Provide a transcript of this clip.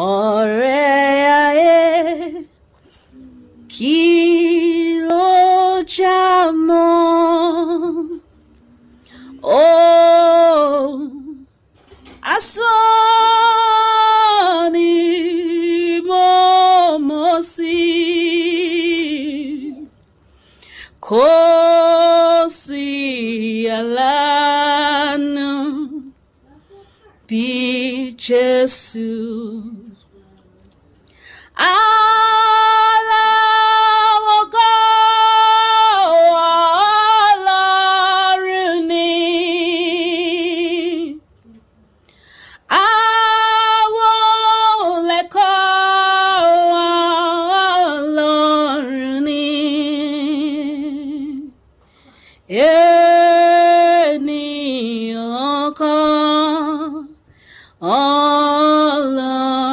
ọ̀rẹ́ ayé kí ló já mọ́? Asán ni mo mọ̀ sí, kò sí aláàánú bí Jésù.